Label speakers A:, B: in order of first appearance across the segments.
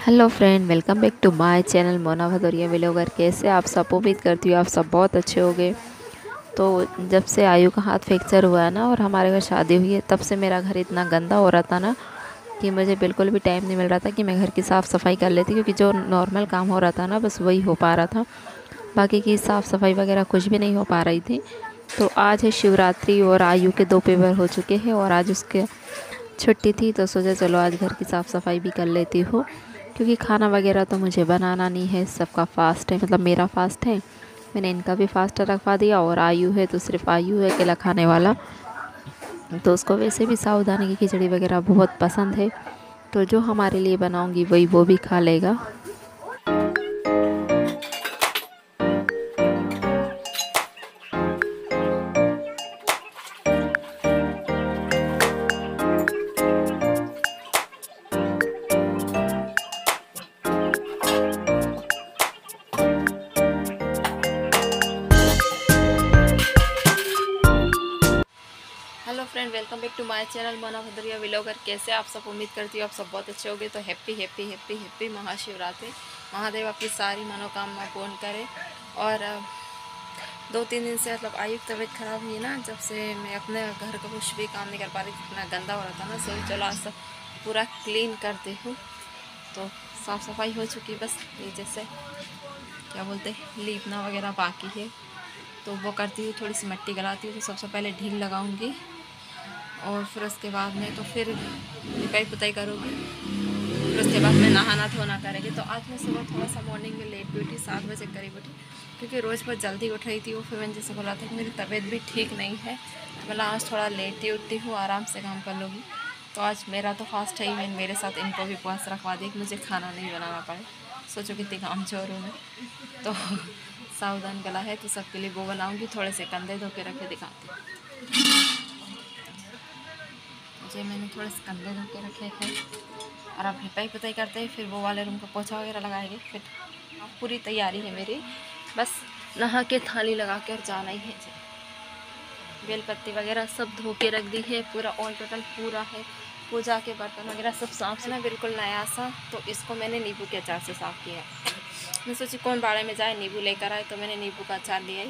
A: Hello friend, welcome back to my channel Mona Bhadauria vlogger. कैसे आप सब? उम्मीद करती हूँ आप सब बहुत अच्छे होंगे। तो जब से आयु का हाथ फ्रैक्चर हुआ है ना और हमारे घर शादी हुई है, तब से मेरा घर इतना गंदा हो रहा था ना कि मुझे बिल्कुल भी टाइम नहीं मिल रहा था कि मैं घर की साफ़ सफाई कर लेती, क्योंकि जो नॉर्मल काम हो रहा था ना बस वही हो पा रहा था। बाकी की साफ़ सफाई वगैरह कुछ भी नहीं हो पा रही थी। तो आज है शिवरात्रि और आयु के 2 पेपर हो चुके हैं और आज उसके छुट्टी थी, तो सोचा चलो आज घर की साफ़ सफाई भी कर लेती हूँ, क्योंकि खाना वगैरह तो मुझे बनाना नहीं है। सबका फास्ट है, मतलब मेरा फास्ट है, मैंने इनका भी फास्ट रखवा दिया। और आयु है तो सिर्फ आयु है अकेला खाने वाला, तो उसको वैसे भी साबूदाने की खिचड़ी वगैरह बहुत पसंद है, तो जो हमारे लिए बनाऊंगी वही वो भी खा लेगा। Hello friend, welcome back to my channel Mona Bhadauria vlogger. कैसे आप सब? उम्मीद करती हूँ आप सब बहुत अच्छे होंगे। तो happy happy happy happy Mahashivratri. Mahadev आपकी सारी मनोकामना पूर्ण करे। और 2-3 दिन से मतलब आयु की तबीयत ख़राब हुई है ना, जब से मैं अपने घर का कुछ भी काम नहीं कर पा रही, इतना गंदा हो रहा था ना। सो चलो आज सब पूरा क्लीन करती हूँ। तो साफ़ सफाई हो चुकी, बस नीचे से क्या बोलते हैं लीपना वगैरह बाकी है, तो वो करती हूँ। थोड़ी सी मिट्टी गलाती हूँ, तो सबसे पहले ढील लगाऊंगी और फिर उसके बाद में तो फिर लिपाई पुताई करूँगी। फिर उसके बाद मैं नहाना धोना करेंगे। तो आज मैं सुबह थोड़ा सा मॉर्निंग में लेट भी उठी, 7 बजे करीब उठी, क्योंकि रोज़ बहुत जल्दी उठ रही थी। वो फिर मैंने जैसे बोला था कि मेरी तबीयत भी ठीक नहीं है, बोला आज थोड़ा लेट ही उठती हूँ, आराम से काम कर लूँगी। तो आज मेरा तो फास्ट है ही, मैंने मेरे साथ इनको भी उपवास रखवा दिया कि मुझे खाना नहीं बनाना पड़े। सोचो कितनी काम चोर हूँ मैं। तो सावधान गला है, तो सबके लिए वो बनाऊँगी। थोड़े से कंधे धो के रखे दिखाती हूँ। मुझे मैंने थोड़े से कंधे धो के रखे थे, और अब लिपाई पुताई करते हैं, फिर वो वाले रूम का पोछा वगैरह लगाएंगे। फिर पूरी तैयारी है मेरी, बस नहा के थाली लगा के और जाना ही है। बेलपत्ती वगैरह सब धो के रख दी है, पूरा ऑल टोटल पूरा है। पूजा के बर्तन वगैरह सब साफ ना, बिल्कुल नया सा। तो इसको मैंने नींबू के अचार से साफ़ किया। मैं सोची कौन बाड़े में जाए, नींबू लेकर आए, तो मैंने नींबू का अचार लिया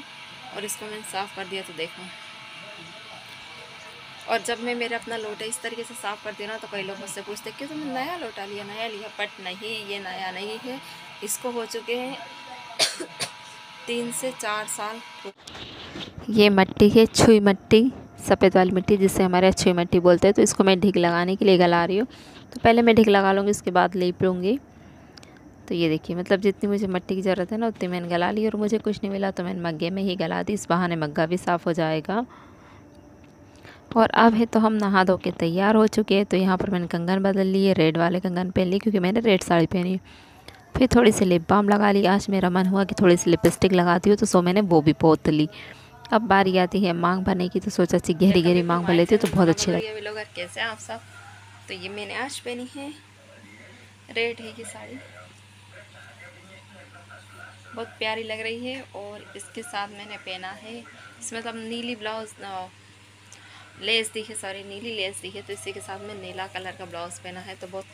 A: और इसको मैंने साफ़ कर दिया। तो देखो, और जब मैं मेरा अपना लोटा इस तरीके से साफ़ करती हूँ ना, तो कई लोग मुझसे पूछते क्यों तुमने नया लोटा लिया, नया लिया। बट नहीं, ये नया नहीं है, इसको हो चुके हैं 3 से 4 साल। ये मिट्टी है छुई मिट्टी, सफ़ेद वाली मिट्टी जिसे हमारे यहाँ छुई मिट्टी बोलते हैं। तो इसको मैं ढीक लगाने के लिए गला रही हूँ। तो पहले मैं ढीक लगा लूँगी, उसके बाद लीप लूँगी। तो ये देखिए, मतलब जितनी मुझे मिट्टी की ज़रूरत है ना उतनी मैंने गला ली। और मुझे कुछ नहीं मिला तो मैंने मग्गे में ही गला दी, इस बहाने मग्गा भी साफ़ हो जाएगा। और अब है तो हम नहा धो के तैयार हो चुके हैं। तो यहाँ पर मैंने कंगन बदल लिए, रेड वाले कंगन पहन लिए, क्योंकि मैंने रेड साड़ी पहनी। फिर थोड़ी सी लिप बाम लगा ली। आज मेरा मन हुआ कि थोड़ी सी लिपस्टिक लगाती हूँ, तो सो मैंने वो भी पोत ली। अब बारी आती है मांग भरने की, तो सोचा सी गहरी गहरी मांग भर लेती तो बहुत अच्छी लगती है। कैसे आप सब? तो ये मैंने आज पहनी है, रेड है ये साड़ी, बहुत प्यारी लग रही है। और इसके साथ मैंने पहना है, इसमें मतलब नीली ब्लाउज लेस दी है, सॉरी नीली लेस दी है। तो इसी के साथ में नीला कलर का ब्लाउज पहना है, तो बहुत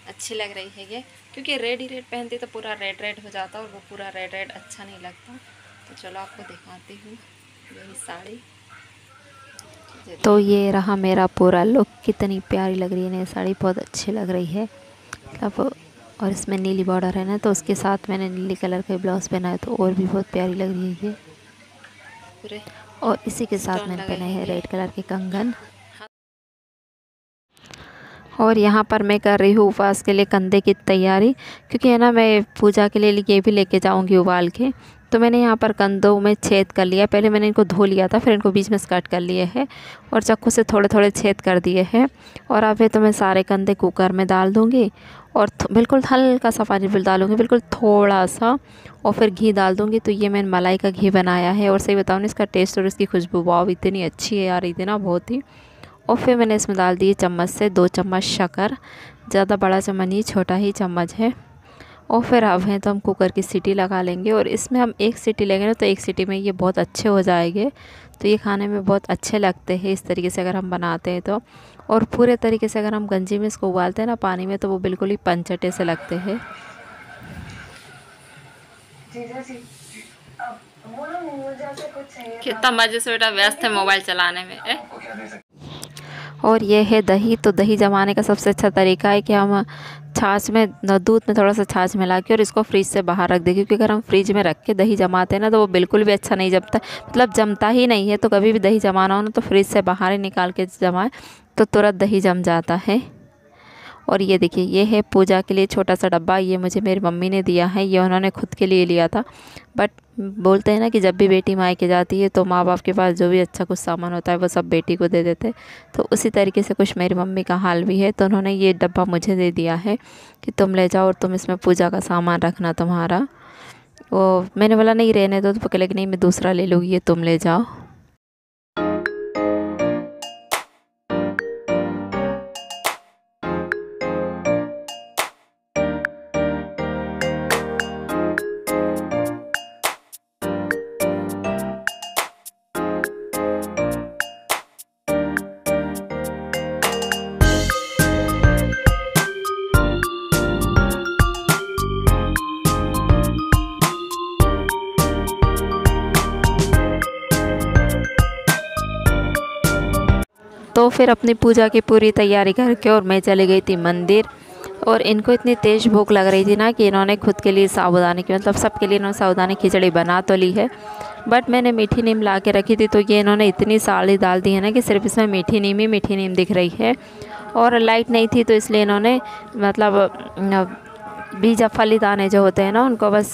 A: अच्छी लग रही है ये, क्योंकि रेड ही रेड पहनती तो पूरा रेड रेड हो जाता, और वो पूरा रेड रेड अच्छा नहीं लगता। तो चलो आपको दिखाती हूँ यही साड़ी। तो ये रहा मेरा पूरा लुक। कितनी प्यारी लग रही है ये साड़ी, बहुत अच्छी लग रही है मतलब। और इसमें नीली बॉर्डर है ना, तो उसके साथ मैंने नीली कलर का ब्लाउज पहना है, तो और भी बहुत प्यारी लग रही है ये पूरे। और इसी के साथ मैंने पहने हैं रेड कलर के कंगन। और यहाँ पर मैं कर रही हूँ उपवास के लिए कंधे की तैयारी, क्योंकि है ना मैं पूजा के लिए ये भी लेके जाऊँगी उबाल के। तो मैंने यहाँ पर कंधों में छेद कर लिया। पहले मैंने इनको धो लिया था, फिर इनको बीच में कट कर लिए हैं और चाकू से थोड़े थोड़े छेद कर दिए हैं। और अब है तो मैं सारे कंधे कुकर में डाल दूँगी, और बिल्कुल हल्का सा पानी बिल डालूँगी, बिल्कुल थोड़ा सा, और फिर घी डाल दूँगी। तो ये मैंने मलाई का घी बनाया है, और सही बताऊँ ना इसका टेस्ट और इसकी खुशबू वाव इतनी अच्छी है यार, इतना बहुत ही। और फिर मैंने इसमें डाल दिए चम्मच से 2 चम्मच शक्कर, ज़्यादा बड़ा चम्मच नहीं, छोटा ही चम्मच है। और फिर अब है तो हम कुकर की सीटी लगा लेंगे, और इसमें हम 1 सीटी लेंगे ना, तो 1 सीटी में ये बहुत अच्छे हो जाएंगे। तो ये खाने में बहुत अच्छे लगते हैं इस तरीके से अगर हम बनाते हैं तो। और पूरे तरीके से अगर हम गंजी में इसको उबालते हैं ना पानी में, तो वो बिल्कुल ही पंचटे से लगते हैं। कितना मजे से बेटा व्यस्त है मोबाइल चलाने में। और ये है दही। तो दही जमाने का सबसे अच्छा तरीका है कि हम छाछ में, दूध में थोड़ा सा छाछ मिला के और इसको फ्रिज से बाहर रख दें, क्योंकि अगर हम फ्रिज में रख के दही जमाते हैं ना तो वो बिल्कुल भी अच्छा नहीं जमता, मतलब जमता ही नहीं है। तो कभी भी दही जमाना हो ना तो फ्रिज से बाहर ही निकाल के जमाएं, तो तुरंत दही जम जाता है। और ये देखिए, ये है पूजा के लिए छोटा सा डब्बा। ये मुझे मेरी मम्मी ने दिया है, ये उन्होंने खुद के लिए लिया था। बट बोलते हैं ना कि जब भी बेटी मायके जाती है तो माँ बाप के पास जो भी अच्छा कुछ सामान होता है वो सब बेटी को दे देते। तो उसी तरीके से कुछ मेरी मम्मी का हाल भी है। तो उन्होंने ये डब्बा मुझे दे दिया है कि तुम ले जाओ और तुम इसमें पूजा का सामान रखना तुम्हारा। वो मैंने बोला नहीं रहने दो, तो कहले कि नहीं मैं दूसरा ले लूँगी, ये तुम ले जाओ। तो फिर अपनी पूजा की पूरी तैयारी करके और मैं चली गई थी मंदिर। और इनको इतनी तेज़ भूख लग रही थी ना कि इन्होंने खुद के लिए साबूदाने की, मतलब सबके लिए इन्होंने साबूदाने खिचड़ी बना तो ली है, बट मैंने मीठी नीम ला के रखी थी। तो ये इन्होंने इतनी साड़ी डाल दी है ना कि सिर्फ इसमें मीठी नीम दिख रही है। और लाइट नहीं थी तो इसलिए इन्होंने मतलब बीजा फली दाने जो होते हैं ना उनको बस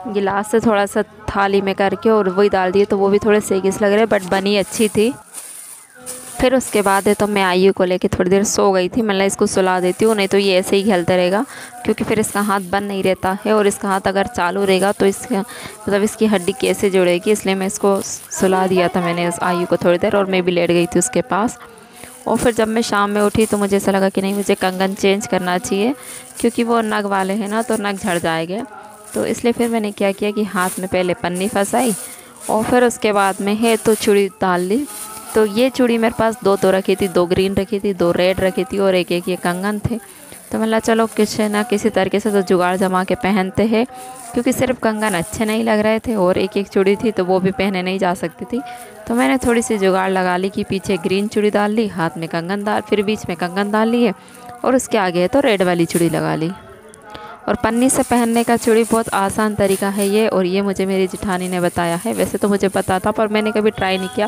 A: गिलास से थोड़ा सा थाली में करके और वही डाल दिए। तो वो भी थोड़े सेगिस लग रहे, बट बनी अच्छी थी। फिर उसके बाद है तो मैं आयु को लेके थोड़ी देर सो गई थी। मतलब इसको सुला देती हूँ, नहीं तो ये ऐसे ही खेलते रहेगा, क्योंकि फिर इसका हाथ बंद नहीं रहता है। और इसका हाथ अगर चालू रहेगा तो इसका मतलब इसकी हड्डी कैसे जुड़ेगी, इसलिए मैं इसको सुला दिया था मैंने उस आयु को थोड़ी देर, और मैं भी लेट गई थी उसके पास। और फिर जब मैं शाम में उठी तो मुझे ऐसा लगा कि नहीं मुझे कंगन चेंज करना चाहिए, क्योंकि वो नग वाले हैं ना तो नग झड़ जाएंगे। तो इसलिए फिर मैंने क्या किया कि हाथ में पहले पन्नी फंसाई और फिर उसके बाद में है तो चूड़ी डाल ली। तो ये चूड़ी मेरे पास दो रखी थी, 2 ग्रीन रखी थी, 2 रेड रखी थी और एक ये कंगन थे। तो मतलब चलो किसी ना किसी तरीके से तो जुगाड़ जमा के पहनते हैं, क्योंकि सिर्फ कंगन अच्छे नहीं लग रहे थे और एक चूड़ी थी तो वो भी पहने नहीं जा सकती थी। तो मैंने थोड़ी सी जुगाड़ लगा ली कि पीछे ग्रीन चूड़ी डाल ली, हाथ में कंगन डाल, फिर बीच में कंगन डाल लिए और उसके आगे तो रेड वाली चूड़ी लगा ली। और पन्नी से पहनने का चूड़ी बहुत आसान तरीका है ये, और ये मुझे मेरी जेठानी ने बताया है। वैसे तो मुझे पता था पर मैंने कभी ट्राई नहीं किया,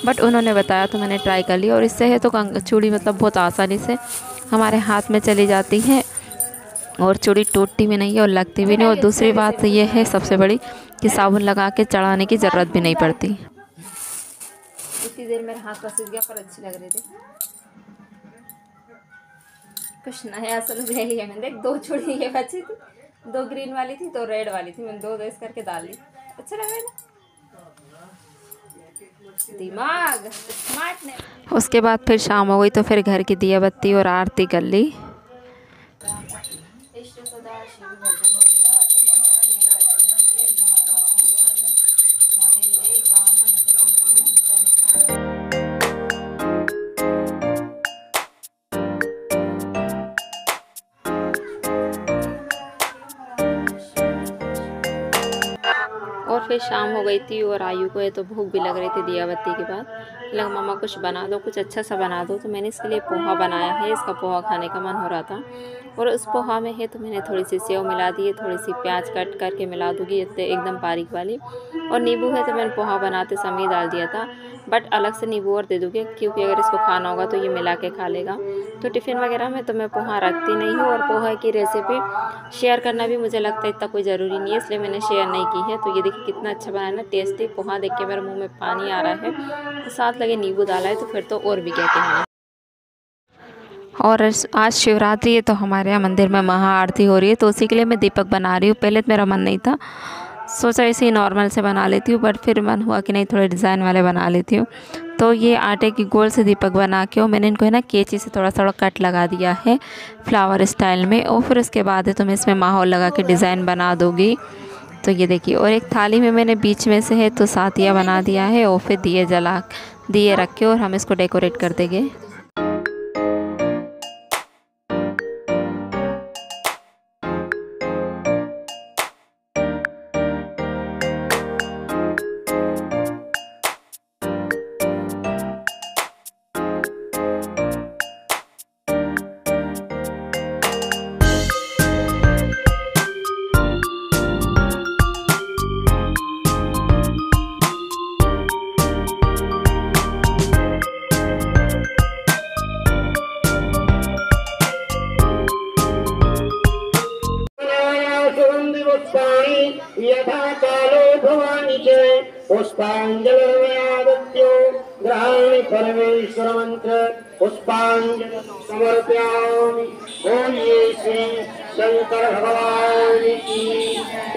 A: बट उन्होंने बताया तो मैंने ट्राई कर लिया। और इससे है तो चूड़ी मतलब बहुत आसानी से हमारे हाथ में चली जाती है और चूड़ी टूटती भी नहीं है और लगती भी नहीं। और दूसरी बात ये है सबसे बड़ी कि साबुन लगा के चढ़ाने की ज़रूरत भी नहीं पड़ती। इतनी देर मेरे हाथ पसीज गया पर अच्छी लग रही थी। कुछ नया सा ले लिया मैंने। देख 2 चूड़ी ये बची थी, 2 ग्रीन वाली थी, 2 रेड वाली थी, मैंने 2 इस करके डाल ली। अच्छा लग रहा है ना, दिमाग स्मार्ट ने। उसके बाद फिर शाम हो गई तो फिर घर की दिया बत्ती और आरती कर ली। और फिर शाम हो गई थी और आयु को है तो भूख भी लग रही थी दिया बत्ती के बाद। लगा मम्मा कुछ बना दो, कुछ अच्छा सा बना दो। तो मैंने इसके लिए पोहा बनाया है, इसका पोहा खाने का मन हो रहा था। और उस पोहा में है तो मैंने थोड़ी सी सेव मिला दी है, थोड़ी सी प्याज कट करके मिला दूँगी एकदम बारीक वाली। और नींबू है तो मैंने पोहा बनाते समय डाल दिया था, बट अलग से नींबू और दे दूँगी, क्योंकि अगर इसको खाना होगा तो ये मिला के खा लेगा। तो टिफ़िन वगैरह में तो मैं पोहा रखती नहीं हूँ, और पोहा की रेसिपी शेयर करना भी मुझे लगता है इतना कोई ज़रूरी नहीं है, इसलिए मैंने शेयर नहीं की है। तो ये देखिए कितना अच्छा बना है ना, टेस्टी पोहा देख के मेरे मुंह में पानी आ रहा है। तो साथ लगे नींबू डाला है तो फिर तो और भी क्या कहना। और आज शिवरात्रि है तो हमारे यहाँ मंदिर में महा आरती हो रही है, तो उसी के लिए मैं दीपक बना रही हूँ। पहले तो मेरा मन नहीं था, सोचा इसे ही नॉर्मल से बना लेती हूँ, बट फिर मन हुआ कि नहीं थोड़े डिज़ाइन वाले बना लेती हूँ। तो ये आटे की गोल से दीपक बना के और मैंने इनको है ना कैंची से थोड़ा थोड़ा कट लगा दिया है फ्लावर स्टाइल में। और फिर उसके बाद है तो मैं इसमें माहौल लगा के डिज़ाइन बना दूँगी। तो ये देखिए, और एक थाली में मैंने बीच में से है तो सातिया बना दिया है और फिर दिए रख के और हम इसको डेकोरेट कर देंगे।
B: पुष्पाणि यथा कालो भवानि च पुष्पाञ्जलिर्मयादत्यो ग्रहाणि परमेश्वर मंत्र पुष्पाञ्जलि समर्पयामि। बोलिए श्री शंकर भगवान की,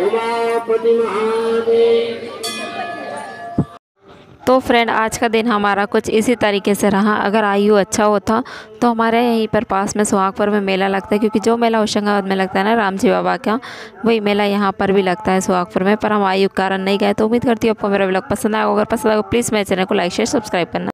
B: उमापति महादेव।
A: तो फ्रेंड आज का दिन हमारा कुछ इसी तरीके से रहा। अगर आयु अच्छा होता तो हमारे यहीं पर पास में सुहागपुर में मेला लगता है, क्योंकि जो मेला होशंगाबाद में लगता है ना राम जी बाबा का, वही मेला यहाँ पर भी लगता है सुहागपुर में। पर हम आयु के कारण नहीं गए। तो उम्मीद करती हूँ आपको मेरा व्लॉग पसंद आएगा। अगर पसंद आएगा प्लीज़ मेरे चैनल को लाइक शेयर सब्सक्राइब करना।